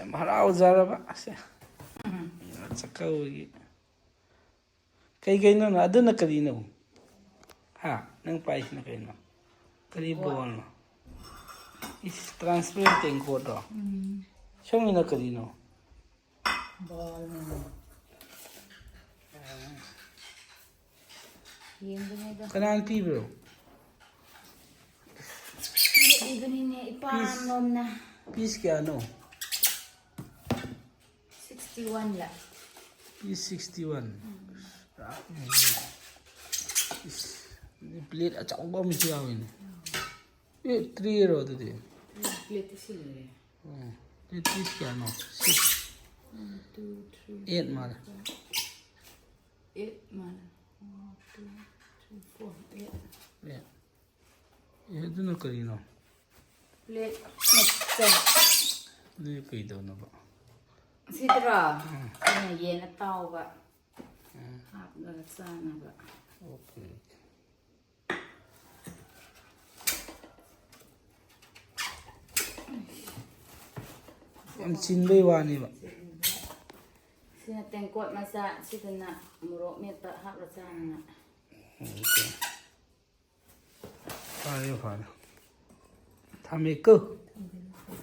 ꯌꯥꯝ ꯍꯔꯥꯎꯖꯔꯕ ꯑꯁꯦ ꯆꯥꯛꯀꯧꯕꯒꯤ ꯀꯩꯅꯣ ꯑꯗꯨꯅ ꯀꯔꯤꯅꯣ ꯍꯥ ꯅꯪ ꯄꯥꯏꯁꯤꯅ ꯀꯩꯅꯣ ꯀꯔꯤ ꯕꯣꯜꯅꯣ ꯏꯁ ꯇ꯭ꯔꯥꯟꯁꯄꯦꯔꯦꯟ ꯇꯦꯡꯀꯣꯠꯔꯣ ꯁꯣꯝꯒꯤꯅ ꯀꯔꯤꯅꯣ ꯕꯣꯜꯅꯦ ꯌꯦꯡꯕꯅꯦꯗ ꯀꯅꯥꯅ ꯄꯤꯕ꯭ꯔꯣ ꯏꯕꯅꯤꯅꯦ ꯏꯄꯥꯝꯂꯣꯝꯅ ꯄꯤꯁ ꯀꯌꯥꯅꯣ 61 ला ꯄꯤꯁ 61 ꯄ꯭ꯂꯦꯠ ꯑꯆꯧꯕ ꯑꯃꯁꯨ ꯌꯥꯎꯋꯤꯅꯦ ꯑꯦ ꯇ꯭ꯔꯦꯔꯣ ꯑꯗꯨꯗꯤ प्लेट सिल्ले ꯄ꯭ꯂꯦꯠ ꯄꯤꯁ ꯀꯌꯥꯅꯣ 6 1 2 3 8 मारे 8 मारे 1 2 3 4 8 ꯑꯗꯨꯅ ꯀꯔꯤꯅꯣ प्लेट ꯃꯆꯥ ꯑꯗꯨ ꯀꯩꯗꯧꯅꯕ ꯁꯤꯗ꯭ꯔꯥ ꯑꯩꯅ ꯌꯦꯟ ꯑꯇꯥꯎꯕ ꯍꯥꯞꯂꯒ ꯆꯥꯅꯕ ꯑꯣꯀꯦ ꯌꯥꯝ ꯆꯤꯟꯕꯩ ꯋꯥꯅꯦꯕ ꯁꯤꯅ ꯇꯦꯡꯀꯣꯠ ꯃꯆꯥ ꯁꯤꯗꯅ ꯃꯣꯔꯣꯛ ꯃꯦꯠꯄ ꯍꯥꯞꯂ ꯆꯥꯅꯉꯥꯏ ꯐꯔꯦ ꯐꯔꯦ ꯊꯝꯃꯦꯀꯣ